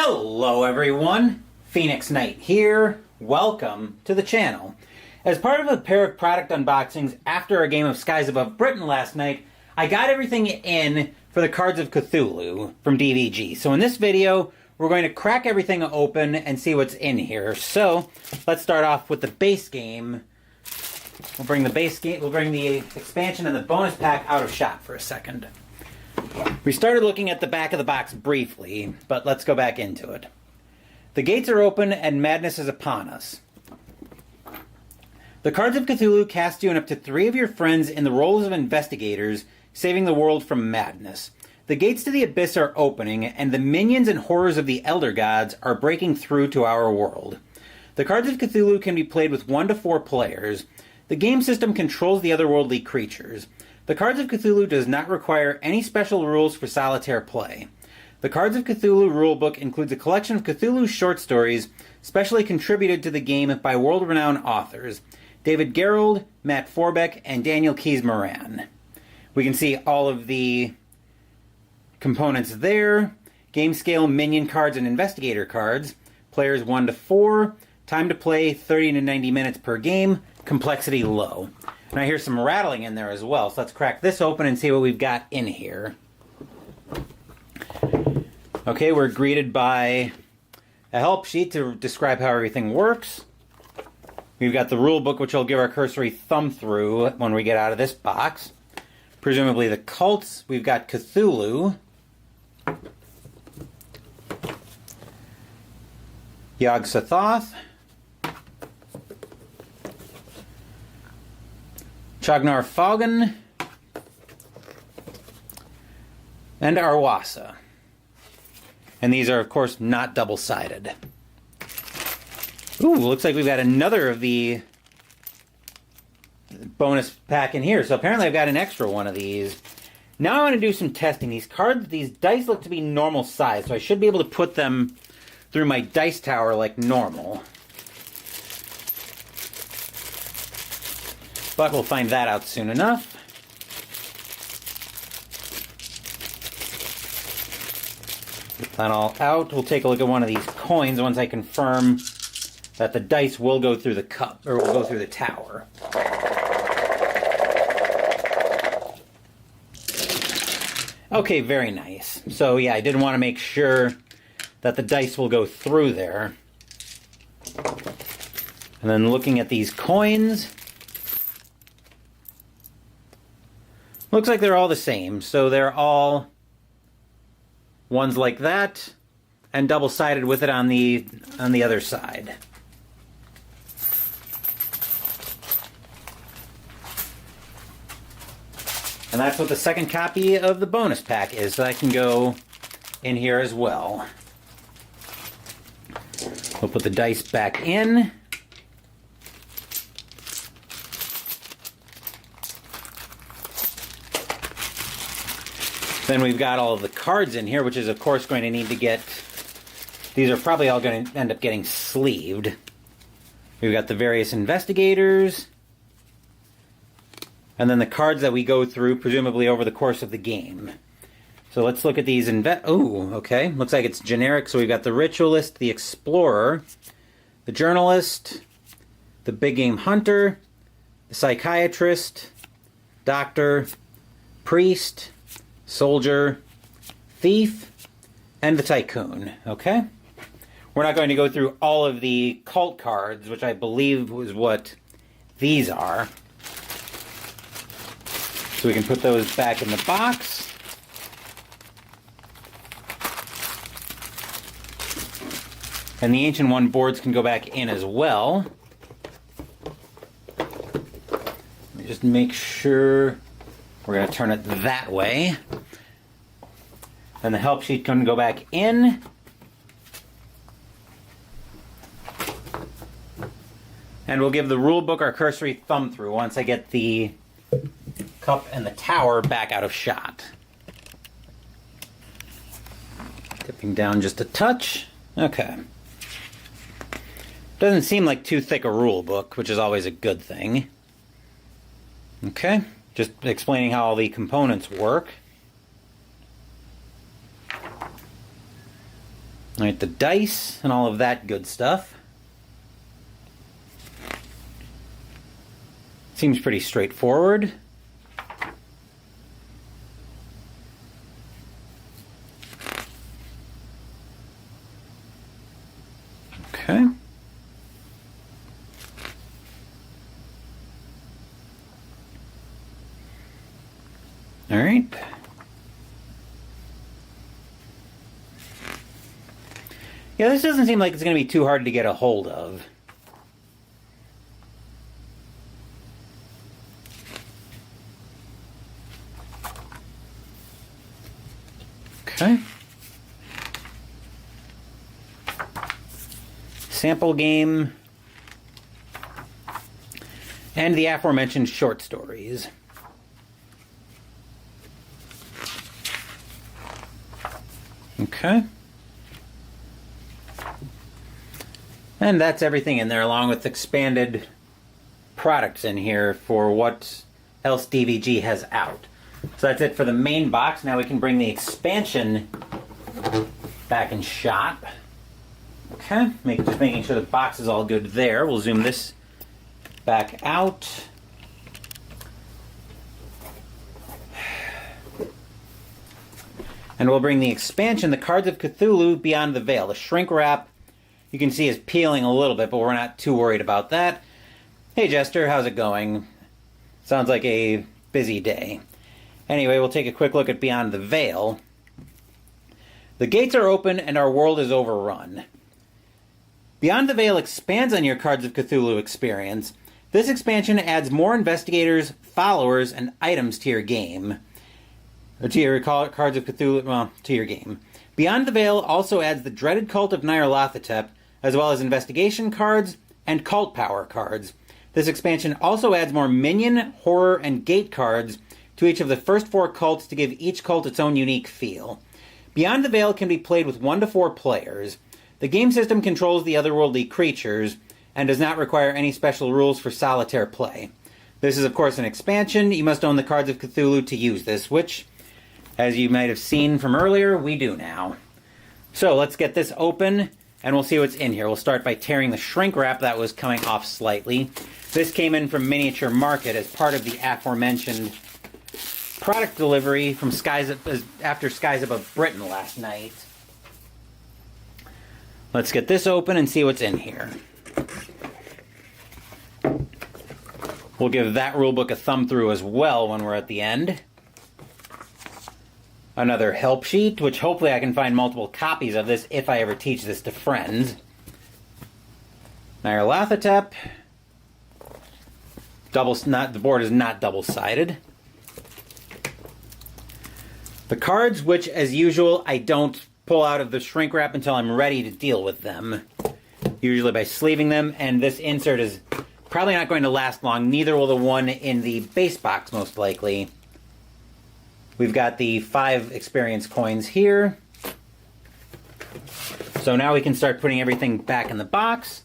Hello everyone, Phoenix Knight here. Welcome to the channel. As part of a pair of product unboxings after a game of Skies Above Britain last night, I got everything in for the Cards of Cthulhu from DVG. So in this video, we're going to crack everything open and see what's in here. So let's start off with the base game. We'll bring the expansion and the bonus pack out of shot for a second. We started looking at the back of the box briefly, but let's go back into it. The gates are open and madness is upon us. The Cards of Cthulhu cast you and up to 3 of your friends in the roles of investigators, saving the world from madness. The gates to the abyss are opening, and the minions and horrors of the Elder Gods are breaking through to our world. The Cards of Cthulhu can be played with 1 to 4 players. The game system controls the otherworldly creatures. The Cards of Cthulhu does not require any special rules for solitaire play. The Cards of Cthulhu rulebook includes a collection of Cthulhu short stories specially contributed to the game by world-renowned authors David Gerrold, Matt Forbeck, and Daniel Keyes Moran. We can see all of the components there. Game scale, minion cards, and investigator cards. Players 1 to 4. Time to play 30 to 90 minutes per game. Complexity low. And I hear some rattling in there as well, so let's crack this open and see what we've got in here. Okay, we're greeted by a help sheet to describe how everything works. We've got the rule book, which I'll give our cursory thumb through when we get out of this box. Presumably the cults. We've got Cthulhu. Yog-Sothoth. Chagnar Fogan, and Arwasa. And these are, of course, not double-sided. Ooh, looks like we've got another of the bonus pack in here. So apparently I've got an extra one of these. Now I want to do some testing. These dice look to be normal size, so I should be able to put them through my dice tower like normal. But we'll find that out soon enough. Get that all out. We'll take a look at one of these coins once I confirm that the dice will go through the cup, or will go through the tower. Okay, very nice. So yeah, I did want to make sure that the dice will go through there. And then looking at these coins, looks like they're all the same, so they're all ones like that, and double-sided with it on the other side. And that's what the second copy of the bonus pack is, so that can go in here as well. We'll put the dice back in. Then we've got all of the cards in here, which is of course going to need to get... These are probably all going to end up getting sleeved. We've got the various investigators. And then the cards that we go through, presumably over the course of the game. So let's look at these oh, okay. Looks like it's generic. So we've got the Ritualist, the Explorer, the Journalist, the Big Game Hunter, the Psychiatrist, Doctor, Priest, Soldier, Thief, and the Tycoon. Okay? We're not going to go through all of the cult cards, which I believe was what these are. So we can put those back in the box. And the Ancient One boards can go back in as well. Let me just make sure... We're going to turn it that way. And the help sheet can go back in. And we'll give the rule book our cursory thumb through once I get the cup and the tower back out of shot. Dipping down just a touch. Okay. Doesn't seem like too thick a rule book, which is always a good thing. Okay. Just explaining how all the components work. Alright, the dice and all of that good stuff. Seems pretty straightforward. Okay. All right. Yeah, this doesn't seem like it's going to be too hard to get a hold of. Okay. Sample game. And the aforementioned short stories. Okay. And that's everything in there, along with expanded products in here for what else DVG has out. So that's it for the main box. Now we can bring the expansion back in shot. Okay, just making sure the box is all good there. We'll zoom this back out. And we'll bring the expansion, the Cards of Cthulhu Beyond the Veil. The shrink wrap, you can see, is peeling a little bit, but we're not too worried about that. Hey Jester, how's it going? Sounds like a busy day. Anyway, we'll take a quick look at Beyond the Veil. The gates are open and our world is overrun. Beyond the Veil expands on your Cards of Cthulhu experience. This expansion adds more investigators, followers, and items to your game. Or to your Cards of Cthulhu, well, to your game. Beyond the Veil also adds the dreaded cult of Nyarlathotep, as well as investigation cards and cult power cards. This expansion also adds more minion, horror, and gate cards to each of the first 4 cults to give each cult its own unique feel. Beyond the Veil can be played with 1 to 4 players. The game system controls the otherworldly creatures and does not require any special rules for solitaire play. This is, of course, an expansion. You must own the Cards of Cthulhu to use this, which, as you might have seen from earlier, we do now. So let's get this open, and we'll see what's in here. We'll start by tearing the shrink wrap that was coming off slightly. This came in from Miniature Market as part of the aforementioned product delivery from after Skies Above Britain last night. Let's get this open and see what's in here. We'll give that rulebook a thumb through as well when we're at the end. Another help sheet, which hopefully I can find multiple copies of this if I ever teach this to friends. Nyarlathotep. The board is not double-sided. The cards, which, as usual, I don't pull out of the shrink wrap until I'm ready to deal with them. Usually by sleeving them, and this insert is probably not going to last long. Neither will the one in the base box, most likely. We've got the 5 experience coins here. So now we can start putting everything back in the box.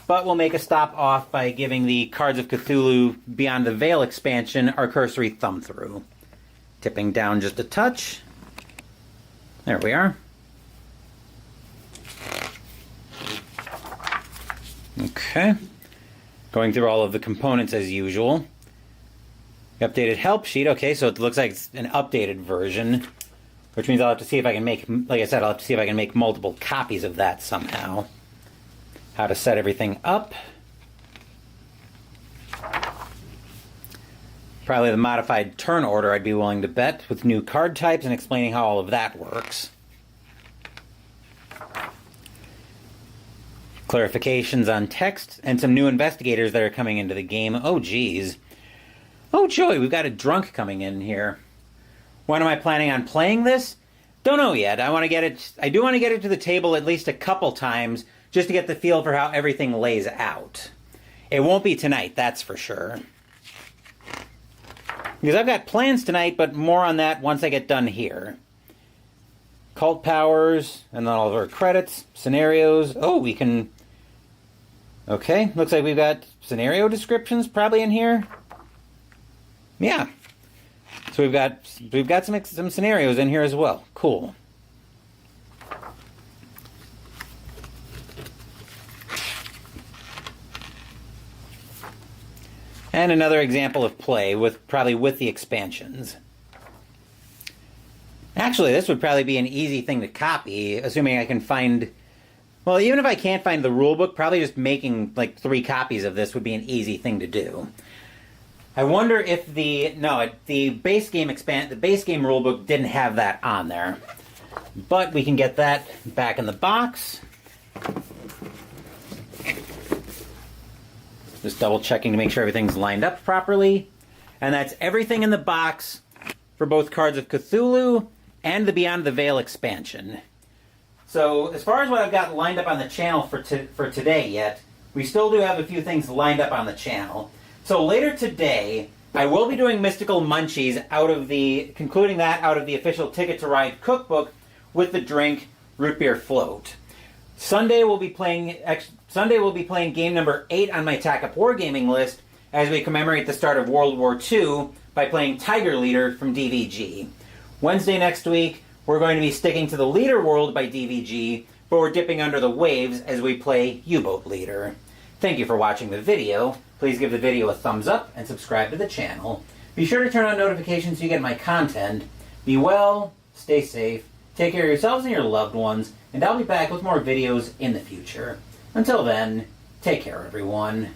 But we'll make a stop off by giving the Cards of Cthulhu Beyond the Veil expansion our cursory thumb through. Tipping down just a touch. There we are. Okay. Going through all of the components as usual. Updated help sheet. Okay, so it looks like it's an updated version, which means I'll have to see if I can make, like I said, I'll have to see if I can make multiple copies of that somehow. How to set everything up. Probably the modified turn order, I'd be willing to bet, with new card types and explaining how all of that works. Clarifications on text and some new investigators that are coming into the game. Oh, geez. Oh, joy, we've got a drunk coming in here. When am I planning on playing this? Don't know yet. I do want to get it to the table at least a couple times just to get the feel for how everything lays out. It won't be tonight, that's for sure. Because I've got plans tonight, but more on that once I get done here. Cult powers, and then all of our credits, scenarios. Oh, we can... Okay, looks like we've got scenario descriptions probably in here. Yeah. So we've got some scenarios in here as well. Cool. And another example of play, probably with the expansions. Actually, this would probably be an easy thing to copy, assuming I can find... Well, even if I can't find the rulebook, probably just making like 3 copies of this would be an easy thing to do. I wonder if the base game rulebook didn't have that on there. But we can get that back in the box. Just double checking to make sure everything's lined up properly. And that's everything in the box for both Cards of Cthulhu and the Beyond the Veil expansion. So as far as what I've got lined up on the channel for today yet, we still do have a few things lined up on the channel. So later today, I will be doing Mystical Munchies concluding that out of the official Ticket to Ride cookbook with the drink Root Beer Float. Sunday we'll be playing game number 8 on my TACAP Wargaming list as we commemorate the start of World War II by playing Tiger Leader from DVG. Wednesday next week, we're going to be sticking to the Leader World by DVG, but we're dipping under the waves as we play U-Boat Leader. Thank you for watching the video. Please give the video a thumbs up and subscribe to the channel. Be sure to turn on notifications so you get my content. Be well, stay safe, take care of yourselves and your loved ones, and I'll be back with more videos in the future. Until then, take care everyone.